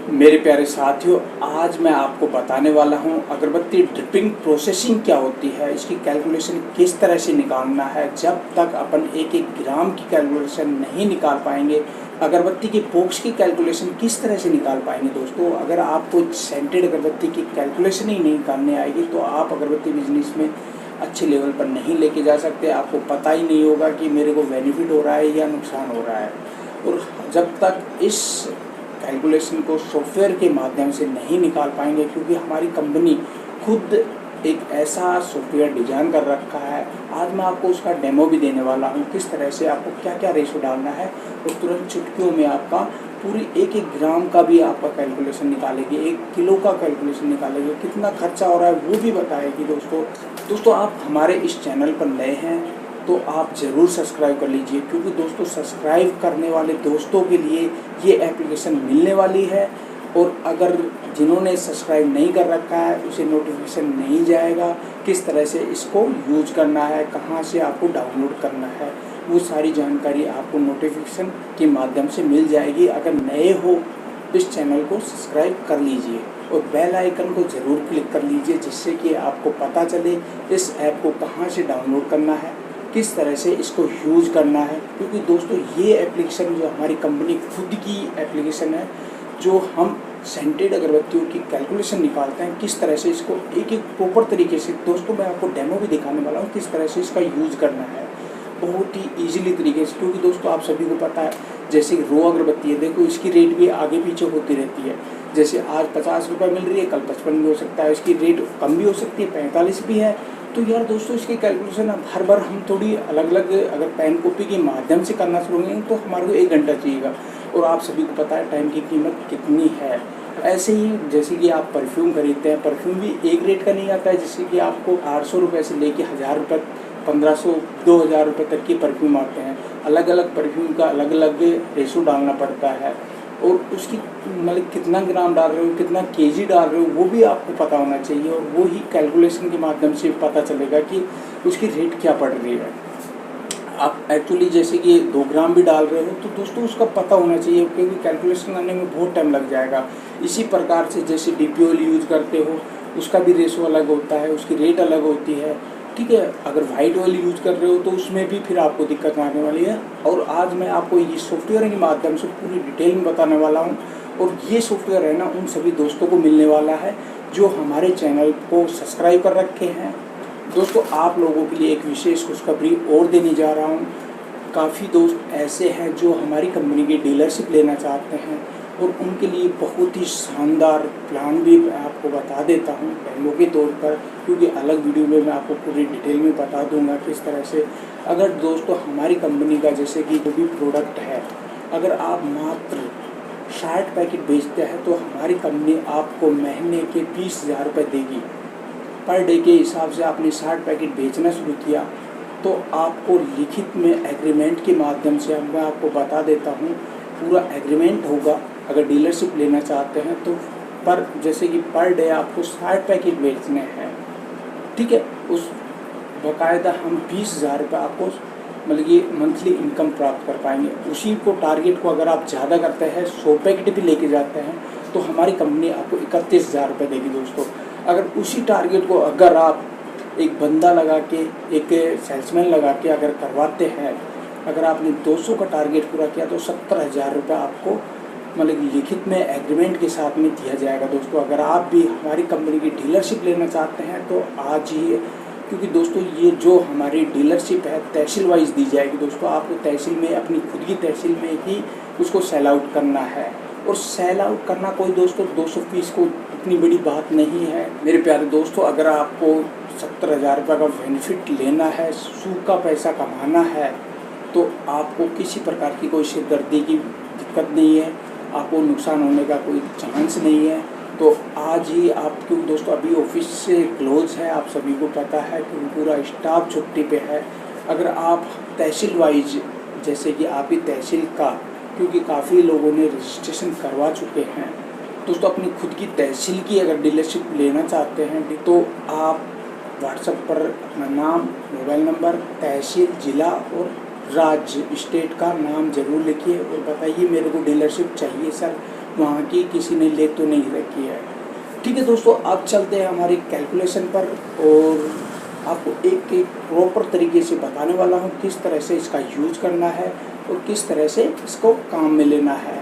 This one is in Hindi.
मेरे प्यारे साथियों, आज मैं आपको बताने वाला हूं अगरबत्ती ड्रिपिंग प्रोसेसिंग क्या होती है, इसकी कैलकुलेशन किस तरह से निकालना है। जब तक अपन एक एक ग्राम की कैलकुलेशन नहीं निकाल पाएंगे, अगरबत्ती की बॉक्स की कैलकुलेशन किस तरह से निकाल पाएंगे। दोस्तों, अगर आपको सेंटेड अगरबत्ती की कैलकुलेशन ही नहीं निकालने आएगी तो आप अगरबत्ती बिजनेस में अच्छे लेवल पर नहीं लेके जा सकते। आपको पता ही नहीं होगा कि मेरे को बेनिफिट हो रहा है या नुकसान हो रहा है। और जब तक इस कैलकुलेशन को सॉफ्टवेयर के माध्यम से नहीं निकाल पाएंगे, क्योंकि हमारी कंपनी खुद एक ऐसा सॉफ्टवेयर डिजाइन कर रखा है। आज मैं आपको उसका डेमो भी देने वाला हूँ, किस तरह से आपको क्या क्या रेशो डालना है और तुरंत चुटकियों में आपका पूरी एक एक ग्राम का भी आपका कैलकुलेशन निकालेगी, 1 किलो का कैलकुलेशन निकालेगी, कितना खर्चा हो रहा है वो भी बताएगी। दोस्तों आप हमारे इस चैनल पर नए हैं तो आप ज़रूर सब्सक्राइब कर लीजिए, क्योंकि दोस्तों सब्सक्राइब करने वाले दोस्तों के लिए ये एप्लीकेशन मिलने वाली है। और अगर जिन्होंने सब्सक्राइब नहीं कर रखा है उसे नोटिफिकेशन नहीं जाएगा, किस तरह से इसको यूज करना है, कहाँ से आपको डाउनलोड करना है, वो सारी जानकारी आपको नोटिफिकेशन के माध्यम से मिल जाएगी। अगर नए हो इस चैनल को सब्सक्राइब कर लीजिए और बेल आइकन को ज़रूर क्लिक कर लीजिए, जिससे कि आपको पता चले इस ऐप को कहाँ से डाउनलोड करना है, किस तरह से इसको यूज करना है। क्योंकि दोस्तों ये एप्लीकेशन जो हमारी कंपनी खुद की एप्लीकेशन है, जो हम सेंटेड अगरबत्तियों की कैलकुलेशन निकालते हैं, किस तरह से इसको एक एक प्रॉपर तरीके से। दोस्तों मैं आपको डेमो भी दिखाने वाला हूँ किस तरह से इसका यूज करना है, बहुत ही ईजिली तरीके से। क्योंकि दोस्तों आप सभी को पता है, जैसे रो अगरबत्ती है, देखो इसकी रेट भी आगे पीछे होती रहती है। जैसे आज 50 रुपये मिल रही है, कल 55 भी हो सकता है, इसकी रेट कम भी हो सकती है, 45 भी है। तो यार दोस्तों इसकी कैलकुलेशन अब हर बार हम थोड़ी अलग अलग अगर पेन कॉपी के माध्यम से करना शुरू करेंगे तो हमारे को 1 घंटा चाहिएगा, और आप सभी को पता है टाइम की कीमत कितनी है। ऐसे ही जैसे कि आप परफ्यूम खरीदते हैं, परफ्यूम भी एक रेट का नहीं आता है। जैसे कि आपको 800 रुपये से लेके 1000 रुपये, 1500, 2000 रुपये तक के परफ्यूम आते हैं। अलग अलग परफ्यूम का अलग अलग रेशो डालना पड़ता है, और उसकी मतलब कितना ग्राम डाल रहे हो, कितना केजी डाल रहे हो, वो भी आपको पता होना चाहिए। और वो ही कैलकुलेशन के माध्यम से पता चलेगा कि उसकी रेट क्या पड़ रही है। आप एक्चुअली जैसे कि 2 ग्राम भी डाल रहे हो तो दोस्तों उसका पता होना चाहिए, क्योंकि कैलकुलेशन करने में बहुत टाइम लग जाएगा। इसी प्रकार से जैसे डीपी ऑयल यूज करते हो, उसका भी रेशो अलग होता है, उसकी रेट अलग होती है, ठीक है। अगर वाइट ऑयल यूज कर रहे हो तो उसमें भी फिर आपको दिक्कत आने वाली है। और आज मैं आपको ये सॉफ्टवेयर के माध्यम से पूरी डिटेल में बताने वाला हूँ। और ये सॉफ्टवेयर है ना, उन सभी दोस्तों को मिलने वाला है जो हमारे चैनल को सब्सक्राइब कर रखे हैं। दोस्तों आप लोगों के लिए एक विशेष खुशखबरी और देने जा रहा हूँ। काफ़ी दोस्त ऐसे हैं जो हमारी कंपनी की डीलरशिप लेना चाहते हैं, और उनके लिए बहुत ही शानदार प्लान भी मैं आपको बता देता हूँ डेमो के तौर पर, क्योंकि अलग वीडियो में मैं आपको पूरी डिटेल में बता दूंगा किस तरह से। अगर दोस्तों हमारी कंपनी का जैसे कि जो भी प्रोडक्ट है, अगर आप मात्र 60 पैकेट बेचते हैं तो हमारी कंपनी आपको महीने के 20,000 रुपये देगी। पर डे के हिसाब से आपने 60 पैकेट बेचना शुरू किया तो आपको लिखित में एग्रीमेंट के माध्यम से मैं आपको बता देता हूँ, पूरा एग्रीमेंट होगा। अगर डीलरशिप लेना चाहते हैं तो पर जैसे कि पर डे आपको 60 पैकेट बेचने हैं, ठीक है। उस बाकायदा हम 20,000 रुपये आपको मतलब ये मंथली इनकम प्राप्त कर पाएंगे। उसी को टारगेट को अगर आप ज़्यादा करते हैं, 100 पैकेट भी लेके जाते हैं, तो हमारी कंपनी आपको 31,000 रुपये देगी। दोस्तों अगर उसी टारगेट को अगर आप एक बंदा लगा के, एक सेल्समैन लगा के अगर करवाते हैं, अगर आपने 200 का टारगेट पूरा किया तो 70,000 रुपये आपको मतलब लिखित में एग्रीमेंट के साथ में दिया जाएगा। दोस्तों अगर आप भी हमारी कंपनी की डीलरशिप लेना चाहते हैं तो आज ही, क्योंकि दोस्तों ये जो हमारी डीलरशिप है तहसील वाइज दी जाएगी। दोस्तों आपको तहसील में, अपनी खुद की तहसील में ही उसको सेल आउट करना है। और सेल आउट करना कोई दोस्तों 200 पीस को इतनी बड़ी बात नहीं है मेरे प्यारे दोस्तों। अगर आपको 70,000 रुपये का बेनिफिट लेना है, सूखा पैसा कमाना है, तो आपको किसी प्रकार की कोई सिरदर्दी की दिक्कत नहीं है, आपको नुकसान होने का कोई चांस नहीं है। तो आज ही आप, क्योंकि दोस्तों अभी ऑफिस से क्लोज है, आप सभी को पता है, क्योंकि पूरा स्टाफ छुट्टी पे है। अगर आप तहसील वाइज, जैसे कि आपकी तहसील का, क्योंकि काफ़ी लोगों ने रजिस्ट्रेशन करवा चुके हैं दोस्तों, अपनी खुद की तहसील की अगर डीलरशिप लेना चाहते हैं तो आप व्हाट्सएप पर अपना नाम, मोबाइल नंबर, तहसील, ज़िला और राज्य, स्टेट का नाम ज़रूर लिखिए और बताइए मेरे को डीलरशिप चाहिए सर, वहाँ की किसी ने ले तो नहीं रखी है। ठीक है दोस्तों, अब चलते हैं हमारी कैलकुलेशन पर और आपको एक एक प्रॉपर तरीके से बताने वाला हूँ किस तरह से इसका यूज करना है और किस तरह से इसको काम में लेना है।